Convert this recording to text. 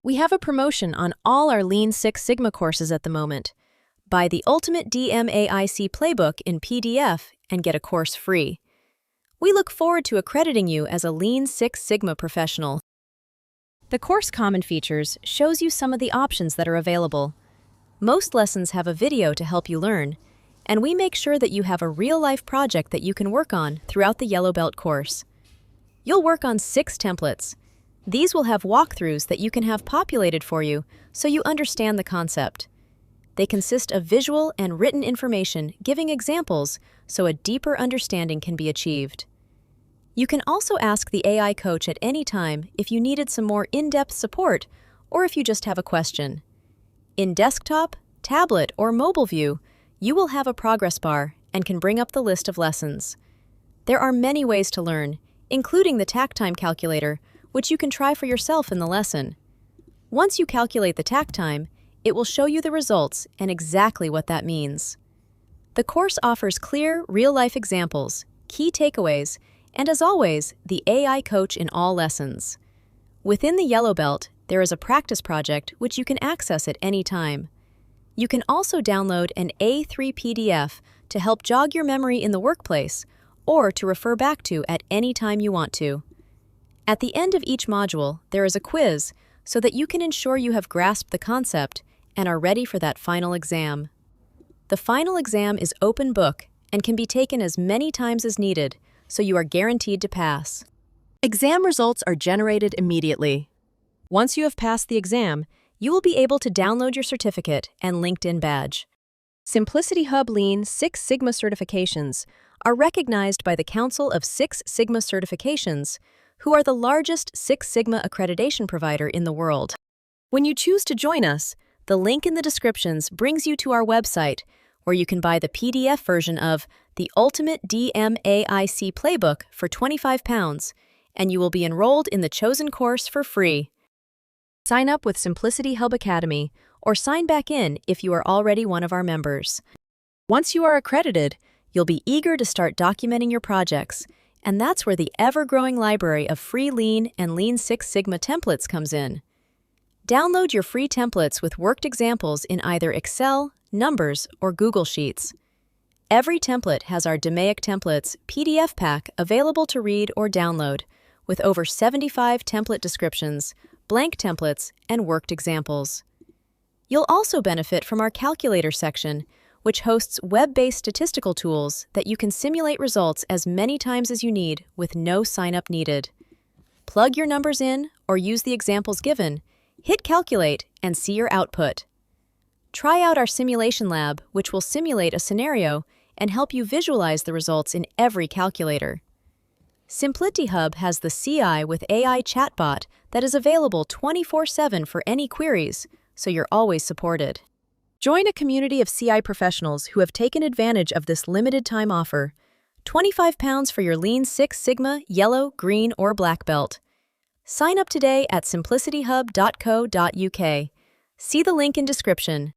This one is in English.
We have a promotion on all our Lean Six Sigma courses at the moment. Buy the ultimate DMAIC Playbook in PDF and get a course free. We look forward to accrediting you as a Lean Six Sigma professional. The course common features shows you some of the options that are available. Most lessons have a video to help you learn, and we make sure that you have a real-life project that you can work on throughout the Yellow Belt course. You'll work on 6 templates. These will have walkthroughs that you can have populated for you so you understand the concept. They consist of visual and written information giving examples so a deeper understanding can be achieved. You can also ask the AI coach at any time if you needed some more in-depth support or if you just have a question. In desktop, tablet, or mobile view, you will have a progress bar and can bring up the list of lessons. There are many ways to learn, including the takt time calculator, which you can try for yourself in the lesson. Once you calculate the takt time, it will show you the results and exactly what that means. The course offers clear, real-life examples, key takeaways, and as always, the AI coach in all lessons. Within the Yellow Belt, there is a practice project which you can access at any time. You can also download an A3 PDF to help jog your memory in the workplace or to refer back to at any time you want to. At the end of each module, there is a quiz so that you can ensure you have grasped the concept and are ready for that final exam. The final exam is open book and can be taken as many times as needed, so you are guaranteed to pass. Exam results are generated immediately. Once you have passed the exam, you will be able to download your certificate and LinkedIn badge. SimplicityHub Lean Six Sigma certifications are recognized by the Council of Six Sigma Certifications, who are the largest Six Sigma accreditation provider in the world. When you choose to join us, the link in the descriptions brings you to our website, where you can buy the PDF version of the Ultimate DMAIC Playbook for £25, and you will be enrolled in the chosen course for free. Sign up with SimplicityHub Academy, or sign back in if you are already one of our members. Once you are accredited, you'll be eager to start documenting your projects, and that's where the ever-growing library of free Lean and Lean Six Sigma templates comes in. Download your free templates with worked examples in either Excel, Numbers, or Google Sheets. Every template has our DMAIC Templates PDF pack available to read or download, with over 75 template descriptions, blank templates, and worked examples. You'll also benefit from our calculator section, which hosts web-based statistical tools that you can simulate results as many times as you need with no sign-up needed. Plug your numbers in or use the examples given, hit Calculate, and see your output. Try out our simulation lab, which will simulate a scenario and help you visualize the results in every calculator. SimplicityHub has the CI with AI chatbot that is available 24/7 for any queries, so you're always supported. Join a community of CI professionals who have taken advantage of this limited-time offer. £25 for your Lean Six Sigma, yellow, green, or black belt. Sign up today at simplicityhub.co.uk. See the link in description.